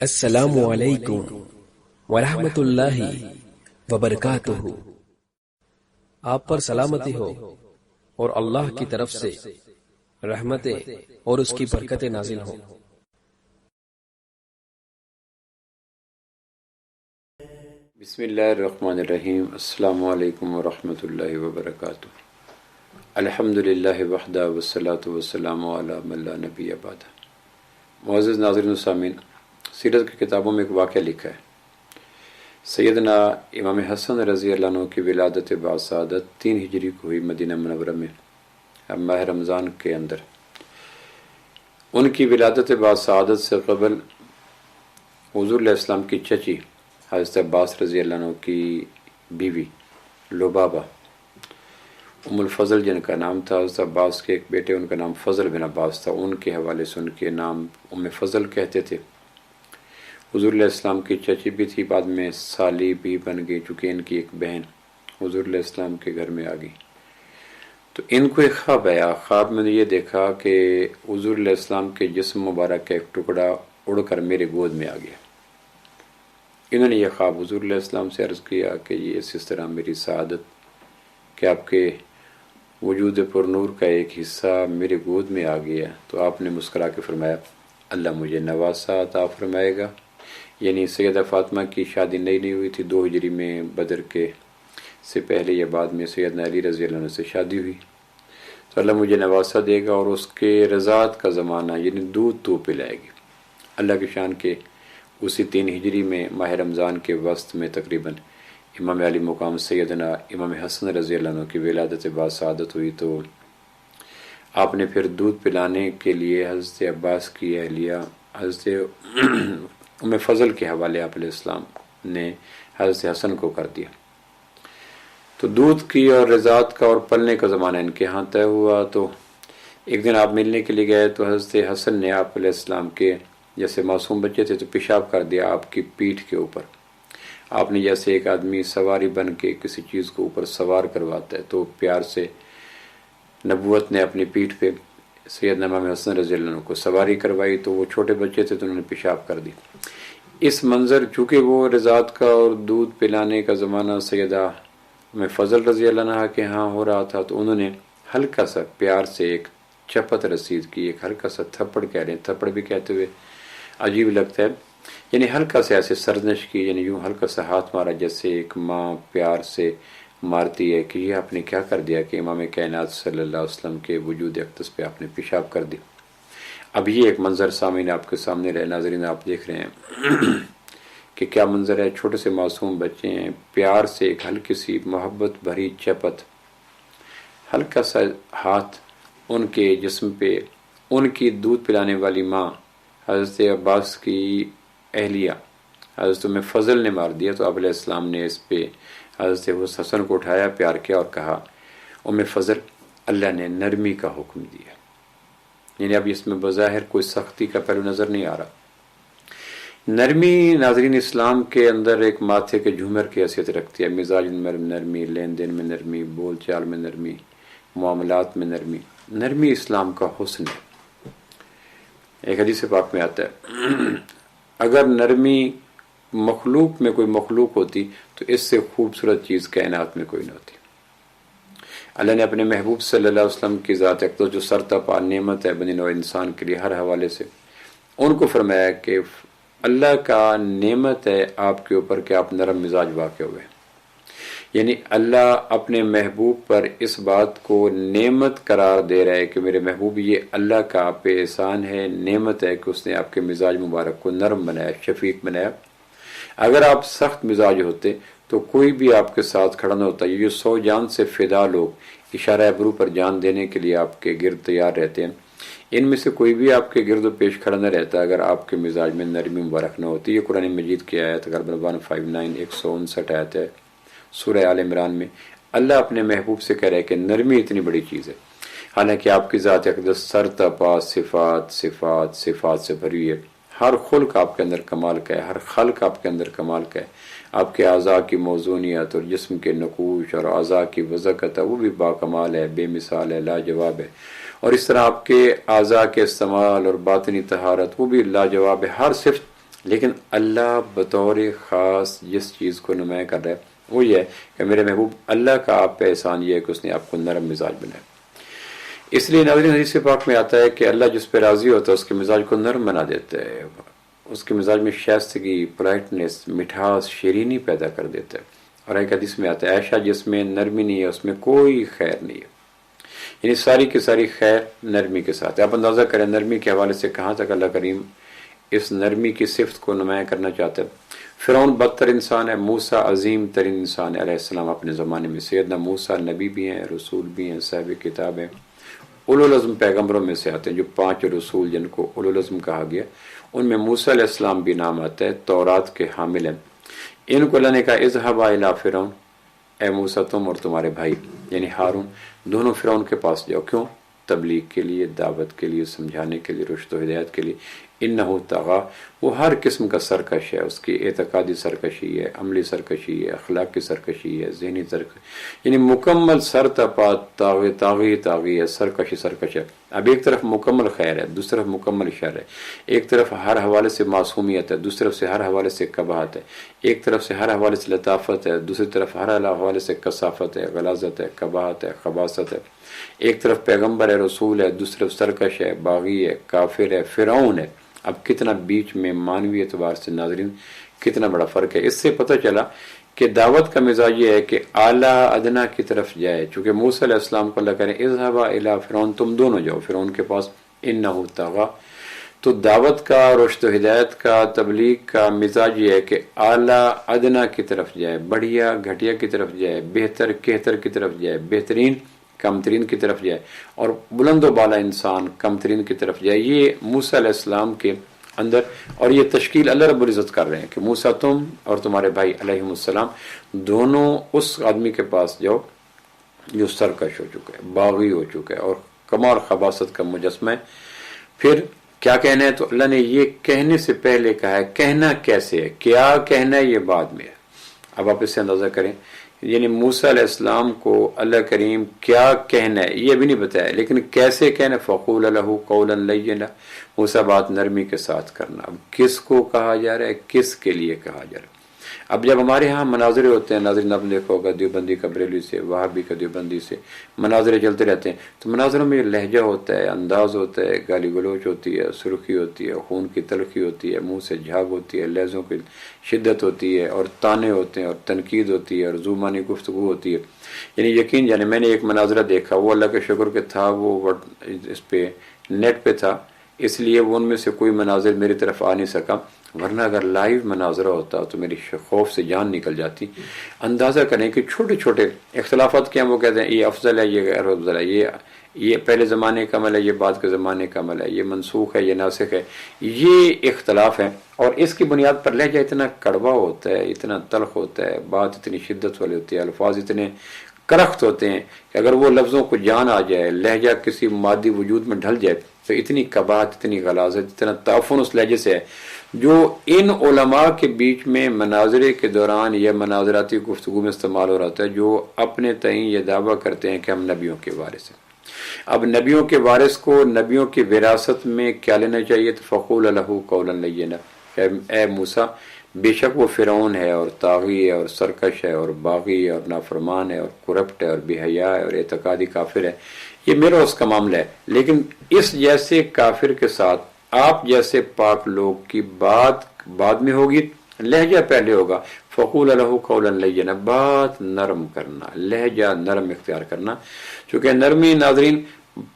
السلام علیکم ورحمۃ اللہ وبرکاتہ۔ آپ پر سلامتی ہو اور اللہ کی طرف سے رحمتیں اور اس کی برکتیں نازل ہوں۔ بسم اللہ الرحمن الرحیم۔ السلام علیکم ورحمۃ اللہ وبرکاتہ۔ الحمد للہ وحدہ والصلاۃ والسلام علی من لا نبی بعدہ۔ معزز ناظرین و سامعین، سیرت کی کتابوں میں ایک واقعہ لکھا ہے۔ سیدنا امام حسن رضی اللہ عنہ کی ولادت باسعادت 3 ہجری کو ہوئی مدینہ منورہ میں ماہ رمضان کے اندر۔ ان کی ولادت باسعادت سے قبل حضور علیہ السلام کی چچی حضرت عباس رضی اللہ عنہ کی بیوی لبابہ ام الفضل جن کا نام تھا، حضرت عباس کے ایک بیٹے ان کا نام فضل بن عباس تھا، ان کے حوالے سے ان کے نام ام فضل کہتے تھے۔ حضور علیہ السلام کی چچی بھی تھی، بعد میں سالی بھی بن گئی، چونکہ ان کی ایک بہن حضور علیہ السلام کے گھر میں آ گئی۔ تو ان کو ایک خواب آیا، خواب میں نے یہ دیکھا کہ حضور علیہ السلام کے جسم مبارک کا ایک ٹکڑا اڑ کر میرے گود میں آ گیا۔ انہوں نے یہ خواب حضور علیہ السلام سے عرض کیا کہ یہ اس طرح میری سعادت کہ آپ کے وجود پر نور کا ایک حصہ میرے گود میں آ گیا۔ تو آپ نے مسکرا کے فرمایا اللہ مجھے نواسا عطا فرمائے گا۔ یعنی سیدہ فاطمہ کی شادی نئی ہوئی تھی، 2 ہجری میں بدر کے سے پہلے یا بعد میں سیدنا علی رضی اللہ عنہ سے شادی ہوئی، تو اللہ مجھے نواسا دے گا اور اس کے رضاعت کا زمانہ یعنی دودھ تو پلائے گی۔ اللہ کی شان کے اسی 3 ہجری میں ماہ رمضان کے وسط میں تقریباً امام علی مقام سیدنا امام حسن رضی اللہ عنہ کی ولادت باسعادت ہوئی۔ تو آپ نے پھر دودھ پلانے کے لیے حضرت عباس کی اہلیہ حضرت ام فضل کے حوالے آپ علیہ السلام نے حضرت حسن کو کر دیا۔ تو دودھ کی اور رضاعت کا اور پلنے کا زمانہ ان کے ہاں طے ہوا۔ تو ایک دن آپ ملنے کے لیے گئے تو حضرت حسن نے آپ علیہ السلام کے جیسے معصوم بچے تھے تو پیشاب کر دیا آپ کی پیٹھ کے اوپر۔ آپ نے جیسے ایک آدمی سواری بن کے کسی چیز کو اوپر سوار کرواتا ہے، تو پیار سے نبوت نے اپنی پیٹھ پہ سیدنا امام حسن رضی اللہ عنہ کو سواری کروائی۔ تو وہ چھوٹے بچے تھے تو انہوں نے پیشاب کر دی۔ اس منظر چونکہ وہ رضاعت کا اور دودھ پلانے کا زمانہ سیدہ ام فضل رضی اللہ عنہ کے ہاں ہو رہا تھا، تو انہوں نے ہلکا سا پیار سے ایک چپت رسید کی، ایک ہلکا سا تھپڑ کہہ رہے ہیں، تھپڑ بھی کہتے ہوئے عجیب لگتا ہے، یعنی ہلکا سے ایسے سرزنش کی، یعنی یوں ہلکا سا ہاتھ مارا جیسے ایک ماں پیار سے مارتی ہے کہ یہ آپ نے کیا کر دیا کہ امام کائنات صلی اللہ علیہ وسلم کے وجود اقدس پہ آپ نے پیشاب کر دی۔ اب یہ ایک منظر سامنے آپ کے سامنے رہے، ناظرین آپ دیکھ رہے ہیں کہ کیا منظر ہے۔ چھوٹے سے معصوم بچے ہیں، پیار سے ایک ہلکی سی محبت بھری چپت، ہلکا سا ہاتھ ان کے جسم پہ، ان کی دودھ پلانے والی ماں حضرت عباس کی اہلیہ حضرت ام فضل نے مار دیا۔ تو آپ علیہ السلام نے اس پہ حضرت حسن کو اٹھایا، پیار کیا اور کہا ام فضل اللہ نے نرمی کا حکم دیا۔ یعنی اب اس میں بظاہر کوئی سختی کا پہلو نظر نہیں آ رہا۔ نرمی ناظرین اسلام کے اندر ایک ماتھے کے جھومر کی حیثیت رکھتی ہے، مزاج میں نرمی، لین دین میں نرمی، بول چال میں نرمی، معاملات میں نرمی۔ نرمی اسلام کا حسن ہے۔ ایک حدیث پاک میں آتا ہے اگر نرمی مخلوق میں کوئی مخلوق ہوتی تو اس سے خوبصورت چیز کائنات میں کوئی نہ ہوتی۔ اللہ نے اپنے محبوب صلی اللہ علیہ وسلم کی ذات اقدس جو سرتاپا نعمت ہے بنی نوع انسان کے لیے ہر حوالے سے، ان کو فرمایا کہ اللہ کا نعمت ہے آپ کے اوپر کہ آپ نرم مزاج واقع ہوئے۔ یعنی اللہ اپنے محبوب پر اس بات کو نعمت قرار دے رہا ہے کہ میرے محبوب یہ اللہ کا آپ پہ احسان ہے، نعمت ہے کہ اس نے آپ کے مزاج مبارک کو نرم بنایا، شفیق بنایا۔ اگر آپ سخت مزاج ہوتے تو کوئی بھی آپ کے ساتھ کھڑا نہ ہوتا۔ یہ 100 جان سے فدا لوگ اشارہ ابرو پر جان دینے کے لیے آپ کے گرد تیار رہتے ہیں، ان میں سے کوئی بھی آپ کے گرد و پیش کھڑا نہ رہتا اگر آپ کے مزاج میں نرمی مبارک نہ ہوتی۔ یہ قرآن مجید کی آیت غالباً 159 159 آیت ہے سورہ آل عمران میں۔ اللہ اپنے محبوب سے کہہ رہے کہ نرمی اتنی بڑی چیز ہے، حالانکہ آپ کی ذات اقدس سرتاپا صفات صفات صفات سے بھری ہے۔ ہر خلق آپ کے اندر کمال کا ہے، ہر خلق آپ کے اندر کمال کا ہے۔ آپ کے اعضاء کی موزونیت اور جسم کے نقوش اور اعضاء کی وضاحت وہ بھی باکمال ہے، بے مثال ہے، لاجواب ہے۔ اور اس طرح آپ کے اعضاء کے استعمال اور باطنی طہارت وہ بھی لاجواب ہے۔ ہر صفت لیکن اللہ بطور خاص جس چیز کو نمایاں کر رہا ہے وہ یہ ہے کہ میرے محبوب اللہ کا آپ پہ احسان یہ ہے کہ اس نے آپ کو نرم مزاج بنایا. اس لیے ناظرین حدیث پاک میں آتا ہے کہ اللہ جس پہ راضی ہوتا ہے اس کے مزاج کو نرم بنا دیتا ہے، اس کے مزاج میں شائستگی، پولائٹنس، مٹھاس، شیرینی پیدا کر دیتا ہے. اور ایک حدیث میں آتا ہے ایشا جس میں نرمی نہیں ہے اس میں کوئی خیر نہیں ہے، یعنی ساری کی ساری خیر نرمی کے ساتھ. آپ اندازہ کریں نرمی کے حوالے سے کہاں تک اللہ کریم اس نرمی کی صفت کو نمایاں کرنا چاہتا ہے. فرعون بدتر انسان ہے، موسیٰ عظیم ترین انسان ہے علیہ السلام اپنے زمانے میں. سیدنا موسیٰ نبی بھی ہیں، رسول بھی ہیں، صاحب کتاب ہیں، اولوالعزم پیغمبروں میں سے آتے ہیں. جو 5 رسول جن کو اولوالعزم کہا گیا ان میں موسیٰ علیہ السلام بھی نام آتا ہے، تورات کے حامل ہیں. ان کو اللہ نے کہا اذهبا الی فرعون، اے موسیٰ تم اور تمہارے بھائی یعنی ہارون دونوں فرعون کے پاس جاؤ. کیوں؟ تبلیغ کے لیے، دعوت کے لیے، سمجھانے کے لیے، رشد و ہدایت کے لیے. انہو طغی، وہ ہر قسم کا سرکش ہے، اس کی اعتقادی سرکشی ہے، عملی سرکشی ہے، اخلاقی سرکشی ہے، ذہنی سرکشی، یعنی مکمل سر تپا طاغی ہے، سرکش ہے. اب ایک طرف مکمل خیر ہے، دوسری طرف مکمل شر ہے. ایک طرف ہر حوالے سے معصومیت ہے، دوسری طرف سے ہر حوالے سے قباحت ہے. ایک طرف سے ہر حوالے سے لطافت ہے، دوسری طرف ہر حوالے سے کثافت ہے، غلاظت ہے، قباحت ہے، خباثت ہے. ایک طرف پیغمبر ہے، رسول ہے، دوسری طرف سرکش ہے، باغی ہے، کافر ہے، فرعون ہے. اب کتنا بیچ میں معنوی اعتبار سے ناظرین کتنا بڑا فرق ہے. اس سے پتہ چلا کہ دعوت کا مزاج یہ ہے کہ اعلیٰ ادنا کی طرف جائے. چونکہ موسیٰ علیہ السلام کو اللہ کرے اذهبا الی فرعون، تم دونوں جاؤ فرعون کے پاس، انہ طغی. تو دعوت کا، رشد و ہدایت کا، تبلیغ کا مزاج یہ ہے کہ اعلیٰ ادنا کی طرف جائے، بڑھیا گھٹیا کی طرف جائے، بہتر کہتر کی طرف جائے، بہترین کم ترین کی طرف جائے، اور بلند و بالا انسان کم ترین کی طرف جائے. یہ موسیٰ علیہ السلام کے اندر، اور یہ تشکیل اللہ رب العزت کر رہے ہیں کہ موسیٰ تم اور تمہارے بھائی علیہم السلام دونوں اس آدمی کے پاس جاؤ جو سرکش ہو چکا ہے، باغی ہو چکا ہے اور کمال خباثت کا مجسمہ ہے. پھر کیا کہنا ہے؟ تو اللہ نے یہ کہنے سے پہلے کہا ہے. کہنا کیسے ہے، کیا کہنا ہے، یہ بعد میں ہے. اب آپ اس سے اندازہ کریں، یعنی موسیٰ علیہ السلام کو اللہ کریم کیا کہنا ہے یہ بھی نہیں بتایا، لیکن کیسے کہنا. فقول لہ قولا لینا، موسیٰ بات نرمی کے ساتھ کرنا. اب کس کو کہا جا رہا ہے، کس کے لیے کہا جا رہا ہے؟ اب جب ہمارے ہاں مناظرے ہوتے ہیں ناظرین، آپ نے دیکھا ہوگا دیوبندی کا بریلوی سے، وہابی کا دیوبندی سے مناظرے چلتے رہتے ہیں، تو مناظروں میں لہجہ ہوتا ہے، انداز ہوتا ہے، گالی گلوچ ہوتی ہے، سرخی ہوتی ہے، خون کی تلخی ہوتی ہے، منہ سے جھاگ ہوتی ہے، لہجوں کی شدت ہوتی ہے، اور تانے ہوتے ہیں، اور تنقید ہوتی ہے، اور زبانی گفتگو ہوتی ہے. یعنی یقین جانے میں نے ایک مناظرہ دیکھا، وہ اللہ کے شکر کے تھا، وہ اس پہ نیٹ پہ تھا، اس لیے وہ ان میں سے کوئی مناظر میری طرف آ نہیں سکا، ورنہ اگر لائیو مناظرہ ہوتا تو میری خوف سے جان نکل جاتی. اندازہ کریں کہ چھوٹے چھوٹے اختلافات کیا، وہ کہتے ہیں یہ افضل ہے، یہ غیر افضل ہے، یہ پہلے زمانے کا عمل ہے، یہ بعد کے زمانے کا عمل ہے، یہ منسوخ ہے، یہ ناسخ ہے. یہ اختلاف ہے، اور اس کی بنیاد پر لہجہ اتنا کڑوا ہوتا ہے، اتنا تلخ ہوتا ہے، بات اتنی شدت والی ہوتی ہے، الفاظ اتنے کرخت ہوتے ہیں کہ اگر وہ لفظوں کو جان آ جائے، لہجہ کسی مادی وجود میں ڈھل جائے تو اتنی قباحت، اتنی غلاظت، اتنا تعفن اس لہجے سے ہے جو ان علماء کے بیچ میں مناظرے کے دوران یا مناظراتی گفتگو میں استعمال ہو رہا ہے، جو اپنے تئیں یہ دعویٰ کرتے ہیں کہ ہم نبیوں کے وارث ہیں. اب نبیوں کے وارث کو نبیوں کی وراثت میں کیا لینا چاہیے؟ تو فقول لہ قولا لینا، اے موسیٰ بے شک وہ فرعون ہے، اور طاغی ہے، اور سرکش ہے، اور باغی ہے، اور نافرمان ہے، اور کرپٹ ہے، اور بے حیا ہے، اور اعتقادی کافر ہے. یہ میرا اس کا معاملہ ہے، لیکن اس جیسے کافر کے ساتھ آپ جیسے پاک لوگ کی بات بعد میں ہوگی، لہجہ پہلے ہوگا. فقول لہ قولا لینا، بات نرم کرنا، لہجہ نرم اختیار کرنا. چونکہ نرمی ناظرین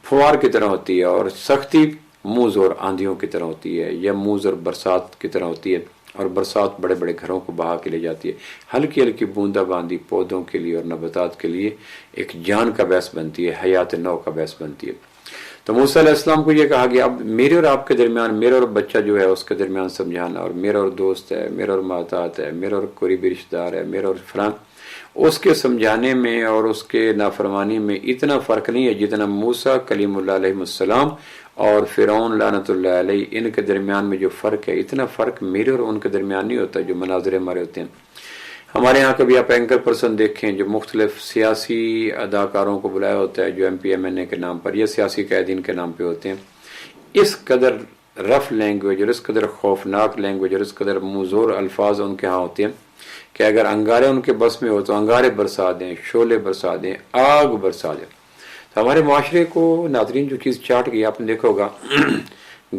فوار کی طرح ہوتی ہے، اور سختی موز اور آندھیوں کی طرح ہوتی ہے، یا موز اور برسات کی طرح ہوتی ہے، اور برسات بڑے بڑے گھروں کو بہا کے لے جاتی ہے. ہلکی ہلکی بوندا باندی پودوں کے لیے اور نباتات کے لیے ایک جان کا باعث بنتی ہے، حیات نو کا باعث بنتی ہے. تو موسیٰ علیہ السلام کو یہ کہا گیا اب میرے اور آپ کے درمیان، میرا اور بچہ جو ہے اس کے درمیان سمجھانا، اور میرا اور دوست ہے، میرا اور محتاط ہے، میرا اور قریبی رشتہ دار ہے، میرا اور فلاں، اس کے سمجھانے میں اور اس کے نافرمانی میں اتنا فرق نہیں ہے جتنا موسیٰ کلیم اللہ علیہ السلام اور فرعون لعنت اللہ علیہ ان کے درمیان میں جو فرق ہے، اتنا فرق میرے اور ان کے درمیان نہیں ہوتا جو مناظرے ہمارے ہوتے ہیں. ہمارے ہاں کبھی آپ اینکر پرسن دیکھیں جو مختلف سیاسی اداکاروں کو بلایا ہوتا ہے، جو ایم پی ایم این اے کے نام پر یا سیاسی قائدین کے نام پہ ہوتے ہیں، اس قدر رف لینگویج اور اس قدر خوفناک لینگویج اور اس قدر مزور الفاظ ان کے ہاں ہوتے ہیں کہ اگر انگارے ان کے بس میں ہو تو انگارے برسا دیں، شعلے برسا دیں، آگ برسا دیں۔ تو ہمارے معاشرے کو ناظرین جو چیز چاٹ گئی، آپ نے دیکھا ہوگا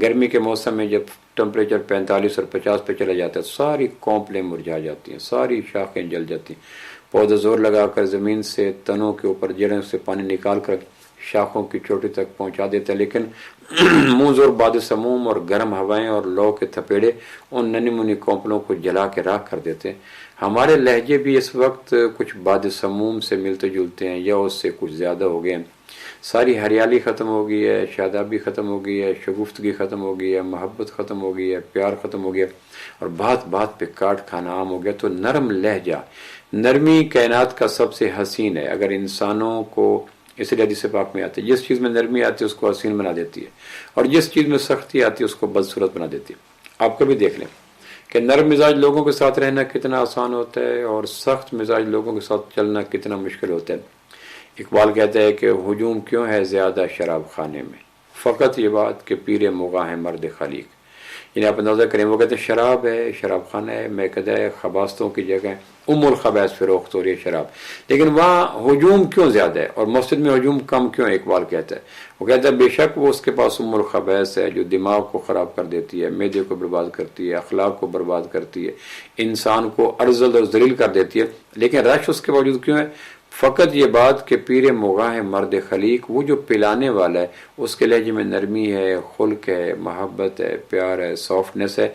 گرمی کے موسم میں جب ٹمپریچر 45 اور 50 پہ چلا جاتا ہے تو ساری کونپلیں مرجھا جاتی ہیں، ساری شاخیں جل جاتی ہیں، پودے زور لگا کر زمین سے تنوں کے اوپر جڑوں سے پانی نکال کر شاخوں کی چوٹی تک پہنچا دیتا ہے، لیکن منہ زور باد سموم اور گرم ہوائیں اور لو کے تھپیڑے ان ننی منی کونپلوں کو جلا کے راکھ کر دیتے ہیں۔ ہمارے لہجے بھی اس وقت کچھ باد سموم سے ملتے جلتے ہیں یا اس سے کچھ زیادہ ہو گئے ہیں۔ ساری ہریالی ختم ہو گئی ہے، شادابی ختم ہو گئی ہے، شگفتگی ختم ہو گئی ہے، محبت ختم ہو گئی ہے، پیار ختم ہو گیا، اور بات بات پہ کاٹ کھانا عام ہو گیا۔ تو نرم لہجہ، نرمی کائنات کا سب سے حسین ہے۔ اگر انسانوں کو، اس لیے حدیث پاک میں آتی ہے جس چیز میں نرمی آتی ہے اس کو حسین بنا دیتی ہے، اور جس چیز میں سختی آتی ہے اس کو بدصورت بنا دیتی ہے۔ آپ کبھی دیکھ لیں کہ نرم مزاج لوگوں کے ساتھ رہنا کتنا آسان ہوتا ہے اور سخت مزاج لوگوں کے ساتھ چلنا کتنا مشکل ہوتا ہے۔ اقبال کہتا ہے کہ ہجوم کیوں ہے زیادہ شراب خانے میں، فقط یہ بات کہ پیر مغاں ہے مرد خلیق۔ یعنی آپ اندازہ کریں، وہ کہتے ہیں شراب ہے، شراب خانہ ہے، میکدہ ہے، خباستوں کی جگہ، الخبائث فروخت ہو رہی ہے شراب، لیکن وہاں ہجوم کیوں زیادہ ہے اور مسجد میں ہجوم کم کیوں ہے؟ اقبال کہتا ہے، وہ کہتا ہے بے شک وہ اس کے پاس الخبائث ہے جو دماغ کو خراب کر دیتی ہے، معدے کو برباد کرتی ہے، اخلاق کو برباد کرتی ہے، انسان کو ارذل اور ذلیل کر دیتی ہے، لیکن رش اس کے باوجود کیوں ہے؟ فقط یہ بات کہ پیر مغاں ہے مرد خلیق، وہ جو پلانے والا ہے اس کے لہجے میں نرمی ہے، خلق ہے، محبت ہے، پیار ہے، سافٹنس ہے،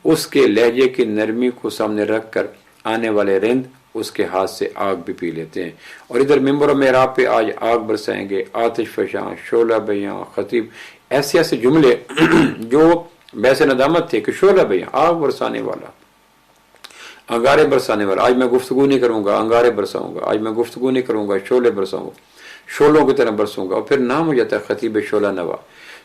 اس کے لہجے کی نرمی کو سامنے رکھ کر آنے والے رند اس کے ہاتھ سے آگ بھی پی لیتے ہیں۔ اور ادھر ممبر و محراب پہ آج آگ برسائیں گے، آتش فشاں، شعلہ بیاں، خطیب، ایسے ایسے جملے جو بحث ندامت تھے کہ شعلہ بیاں، آگ برسانے والا، انگارے برسانے والا، آج میں گفتگو نہیں کروں گا، انگارے برساؤں گا، آج میں گفتگو نہیں کروں گا، شعلے برساؤں گا، شعلوں کی طرح برسوں گا، اور پھر نام ہو جاتا ہے خطیب شعلہ نوا۔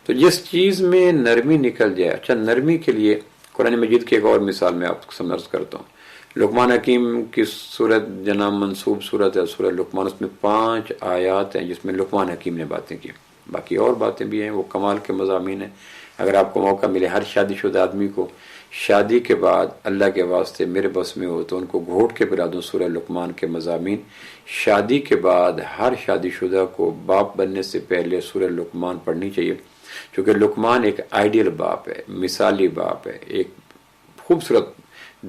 تو جس چیز میں نرمی نکل جائے، اچھا نرمی کے لیے قرآن مجید کی ایک اور مثال میں آپ کو سمجھ کرتا ہوں۔ لقمان حکیم کی صورت جناب منصوب صورت ہے سورہ لقمان، اس میں 5 آیات ہیں جس میں لقمان حکیم نے باتیں کی، باقی اور باتیں بھی ہیں، وہ کمال کے مضامین ہیں۔ اگر آپ کو موقع ملے ہر شادی شدہ آدمی کو شادی کے بعد اللہ کے واسطے میرے بس میں ہو تو ان کو گھوٹ کے پلا دوں سورہ لقمان کے مضامین۔ شادی کے بعد ہر شادی شدہ کو باپ بننے سے پہلے سورہ لقمان پڑھنی چاہیے، کیونکہ لقمان ایک آئیڈیل باپ ہے، مثالی باپ ہے، ایک خوبصورت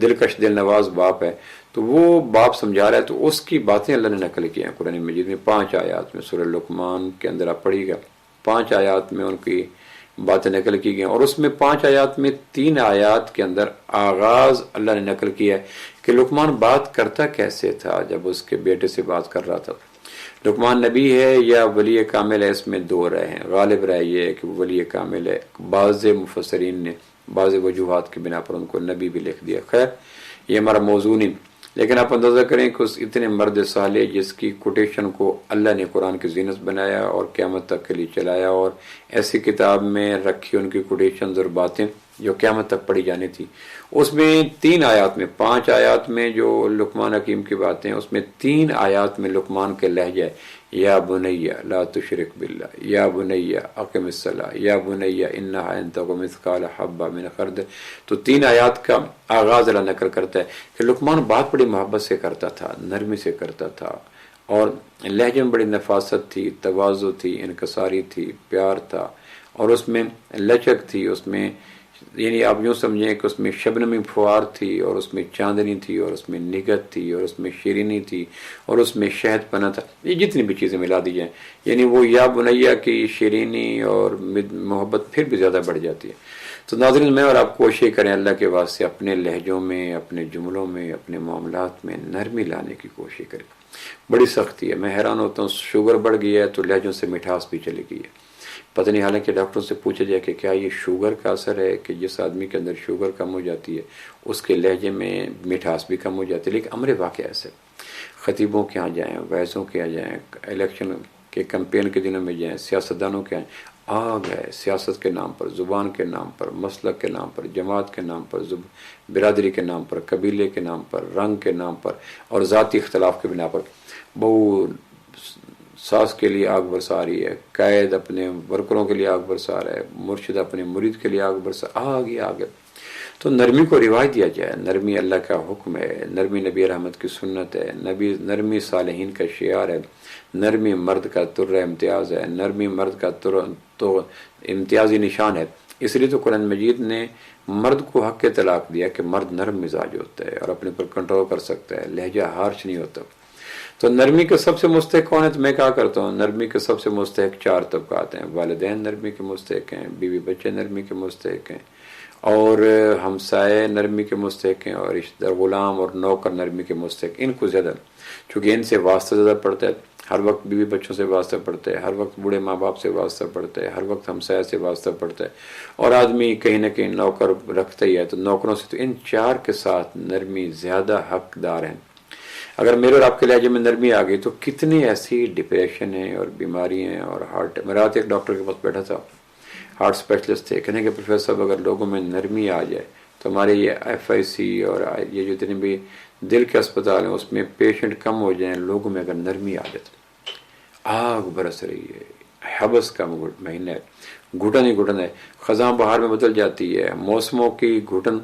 دلکش دل نواز باپ ہے۔ تو وہ باپ سمجھا رہا ہے تو اس کی باتیں اللہ نے نقل کی ہیں قرآن مجید میں 5 آیات میں، سورہ لقمان کے اندر آپ پڑھیے گا 5 آیات میں ان کی باتیں نقل کی گئی، اور اس میں 5 آیات میں 3 آیات کے اندر آغاز اللہ نے نقل کیا ہے کہ لقمان بات کرتا کیسے تھا جب اس کے بیٹے سے بات کر رہا تھا۔ لقمان نبی ہے یا ولی کامل ہے، اس میں 2 رائے ہیں، غالب رائے یہ ہے کہ وہ ولی کامل ہے، بعض مفسرین نے بعض وجوہات کی بنا پر ان کو نبی بھی لکھ دیا۔ خیر یہ ہمارا موضوع نہیں، لیکن آپ اندازہ کریں کہ اس اتنے مرد صالح جس کی کوٹیشن کو اللہ نے قرآن کی زینت بنایا اور قیامت تک کے لیے چلایا، اور ایسی کتاب میں رکھی ان کی کوٹیشنز اور باتیں جو قیامت تک پڑھی جانی تھی، اس میں 3 آیات میں 5 آیات میں جو لقمان حکیم کی باتیں، اس میں 3 آیات میں لقمان کے لہجہ یا بنیا لا تشرک باللہ، یا بنیا اقم الصلاۃ، یا بنیا انہا ان تک مثقال حبہ من خردل۔ تو 3 آیات کا آغاز اللہ نقل کرتا ہے کہ لقمان بات بڑی محبت سے کرتا تھا، نرمی سے کرتا تھا، اور لہجے میں بڑی نفاست تھی، تواضع تھی، انکساری تھی، پیار تھا، اور اس میں لچک تھی، اس میں یعنی آپ یوں سمجھیں کہ اس میں شبنمی پھوار تھی، اور اس میں چاندنی تھی، اور اس میں نگت تھی، اور اس میں شیرینی تھی، اور اس میں شہد پنا تھا، یہ جتنی بھی چیزیں ملا دی جائیں، یعنی وہ یا بنیا کی شیرینی اور محبت پھر بھی زیادہ بڑھ جاتی ہے۔ تو ناظرین میں اور آپ کوشش کریں اللہ کے واسطے اپنے لہجوں میں، اپنے جملوں میں، اپنے معاملات میں نرمی لانے کی کوشش کریں۔ بڑی سختی ہے، میں حیران ہوتا ہوں، شوگر بڑھ گئی ہے تو لہجوں سے مٹھاس بھی چلی گئی ہے، پتہ نہیں، حالانکہ ڈاکٹروں سے پوچھا جائے کہ کیا یہ شوگر کا اثر ہے کہ جس آدمی کے اندر شوگر کم ہو جاتی ہے اس کے لہجے میں مٹھاس بھی کم ہو جاتی ہے، لیکن امر واقع ایسے خطیبوں کے ہاں جائیں، وعظوں کے ہاں جائیں، الیکشن کے کمپین کے دنوں میں جائیں، سیاستدانوں کے ہاں آگ ہے، سیاست کے نام پر، زبان کے نام پر، مسلک کے نام پر، جماعت کے نام پر، برادری کے نام پر، قبیلے کے نام پر، رنگ کے نام پر، اور ذاتی اختلاف کے بنا پر بہت ساس کے لیے آگ برسا رہی ہے، قائد اپنے ورکروں کے لیے آگ برسا رہا ہے، مرشد اپنے مرید کے لیے آگ برسا، آگ ہی آگ ہے۔ تو نرمی کو رواج دیا جائے، نرمی اللہ کا حکم ہے، نرمی نبی رحمت کی سنت ہے، نرمی صالحین کا شعار ہے، نرمی مرد کا تر امتیاز ہے، نرمی مرد کا تو امتیازی نشان ہے۔ اس لیے تو قرآن مجید نے مرد کو حق کے طلاق دیا کہ مرد نرم مزاج ہوتا ہے اور اپنے پر کنٹرول کر سکتا ہے، لہجہ ہارش نہیں ہوتا۔ تو نرمی کے سب سے مستحق کون ہے؟ تو میں کہا کرتا ہوں نرمی کے سب سے مستحق 4 طبقات ہیں، والدین نرمی کے مستحق ہیں، بیوی بچے نرمی کے مستحق ہیں، اور ہمسائے نرمی کے مستحق ہیں، اور رشتہ دار غلام اور نوکر نرمی کے مستحق۔ ان کو زیادہ، چونکہ ان سے واسطہ زیادہ پڑتا ہے، ہر وقت بیوی بچوں سے واسطہ پڑتا ہے، ہر وقت بوڑھے ماں باپ سے واسطہ پڑتا ہے، ہر وقت ہمسایہ سے واسطہ پڑتا ہے، اور آدمی کہیں نہ کہیں نوکر رکھتا ہی ہے، تو نوکروں سے تو ان 4 کے ساتھ نرمی زیادہ حقدار ہیں۔ اگر میرے اور آپ کے لہجے میں نرمی آ گئی تو کتنی ایسی ڈپریشن ہیں اور بیماری ہیں اور ہارٹ۔ میں رات ایک ڈاکٹر کے پاس بیٹھا تھا، ہارٹ اسپیشلسٹ تھے، کہنے کہ پروفیسر صاحب اگر لوگوں میں نرمی آ جائے تو ہمارے یہ FIC اور یہ جو جتنے بھی دل کے اسپتال ہیں اس میں پیشنٹ کم ہو جائیں، لوگوں میں اگر نرمی آ جائے۔ آگ برس رہی ہے، حبس کا مہینہ ہے، گھٹن ہی گھٹن ہے، خزاں بہار میں بدل جاتی ہے، موسموں کی گھٹن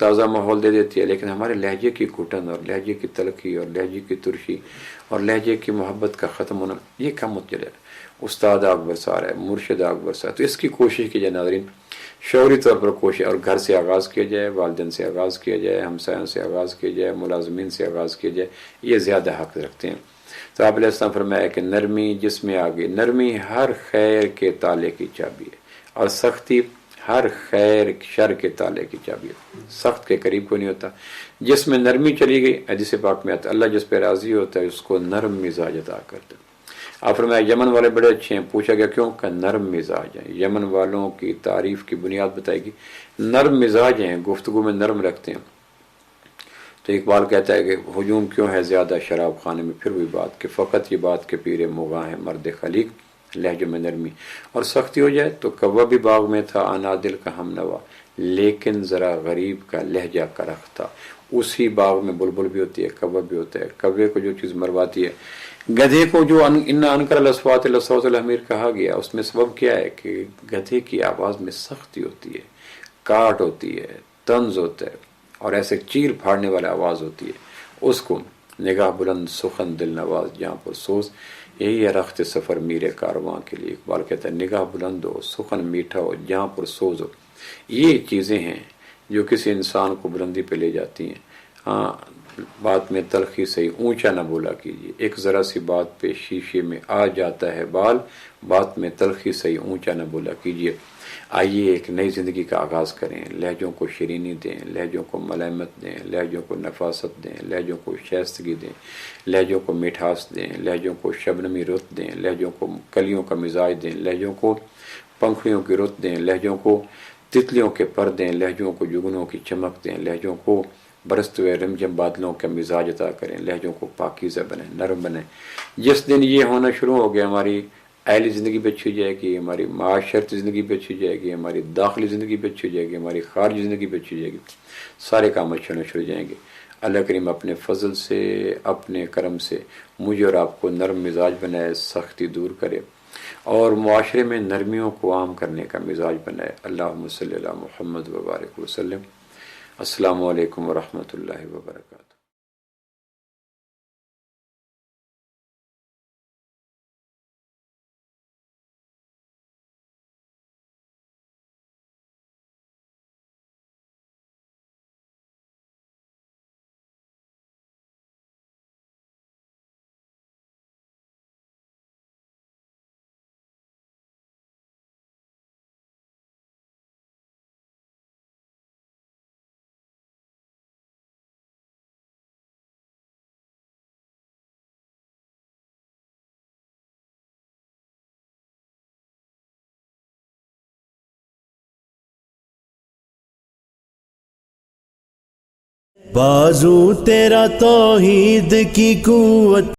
تازہ ماحول دے دیتی ہے، لیکن ہمارے لہجے کی گھٹن اور لہجے کی تلخی اور لہجے کی ترشی اور لہجے کی محبت کا ختم ہونا یہ کم ہوتا چلے۔ استاد آگ برسا رہا ہے، مرشد آگ برسا ہے، تو اس کی کوشش کی جائے ناظرین، شعوری طور پر کوشش، اور گھر سے آغاز کیا جائے، والدین سے آغاز کیا جائے، ہمسایوں سے آغاز کیا جائے، ملازمین سے آغاز کیا جائے، یہ زیادہ حق رکھتے ہیں۔ تو آپ علیہ السلام فرمایا کہ نرمی جس میں آگے، نرمی ہر خیر کے تالے کی چابی ہے، اور سختی ہر خیر شر کے تالے کی چابی ہے۔ سخت کے قریب کو نہیں ہوتا۔ جس میں نرمی چلی گئی، حدیث پاک میں آتا ہے اللہ جس پہ راضی ہوتا ہے اس کو نرم مزاج عطا کرتا ہے۔ آپ فرمایا یمن والے بڑے اچھے ہیں، پوچھا گیا کیوں؟ کہ نرم مزاج ہیں۔ یمن والوں کی تعریف کی بنیاد بتائے گی، نرم مزاج ہیں، گفتگو میں نرم رکھتے ہیں۔ تو اقبال کہتا ہے کہ ہجوم کیوں ہے زیادہ شراب خانے میں، پھر بھی بات کہ فقط یہ بات کہ پیر مغاں ہے مرد خلیق، لہجے میں نرمی۔ اور سختی ہو جائے تو کوا بھی باغ میں تھا انادل کا ہم نوا، لیکن ذرا غریب کا لہجہ کرخ تھا۔ اسی باغ میں بلبل بھی ہوتی ہے، کوا بھی ہوتا ہے۔ کوے کو جو چیز مرواتی ہے، گدھے کو جو ان انکر الاصوات لصوت الحمیر کہا گیا، اس میں سبب کیا ہے کہ گدھے کی آواز میں سختی ہوتی ہے، کاٹ ہوتی ہے، طنز ہوتا ہے، اور ایسے چیر پھاڑنے والا آواز ہوتی ہے۔ اس کو نگاہ بلند سخن دل نواز جہاں پر سوز، یہی ہے رخت سفر میرے کارواں کے لیے۔ اقبال کہتا ہے نگاہ بلند ہو، سخن میٹھا ہو، جہاں پر سوز ہو۔ یہ چیزیں ہیں جو کسی انسان کو بلندی پہ لے جاتی ہیں۔ ہاں، بات میں تلخی صحیح، اونچا نہ بولا کیجیے۔ ایک ذرا سی بات پہ شیشے میں آ جاتا ہے بال، بات میں تلخی صحیح، اونچا نہ بولا کیجیے۔ آئیے ایک نئی زندگی کا آغاز کریں، لہجوں کو شیرینی دیں، لہجوں کو ملائمت دیں، لہجوں کو نفاست دیں، لہجوں کو شائستگی دیں، لہجوں کو مٹھاس دیں، لہجوں کو شبنمی رت دیں، لہجوں کو کلیوں کا مزاج دیں، لہجوں کو پنکھڑیوں کی رت دیں، لہجوں کو تتلیوں کے پر دیں، لہجوں کو جگنوں کی چمک دیں، لہجوں کو برستے ہوئے رمجم بادلوں کا مزاج عطا کریں، لہجوں کو پاکیزہ بنیں، نرم بنیں۔ جس دن یہ ہونا شروع ہو گیا، ہماری اہلی زندگی بھی اچھی ہو جائے گی، ہماری معاشرتی زندگی بھی اچھی ہو جائے گی، ہماری داخلی زندگی بھی اچھی ہو جائے گی، ہماری خارجی زندگی بھی اچھی ہو جائے گی، سارے کام اچھے ہونے شروع ہو جائیں گے۔ اللہ کریم اپنے فضل سے، اپنے کرم سے مجھے اور آپ کو نرم مزاج بنائے، سختی دور کرے، اور معاشرے میں نرمیوں کو عام کرنے کا مزاج بنائے۔ اللہم صلی علی محمد وبارک وسلم۔ السلام علیکم ورحمۃ اللہ وبرکاتہ۔ بازو تیرا توحید کی قوت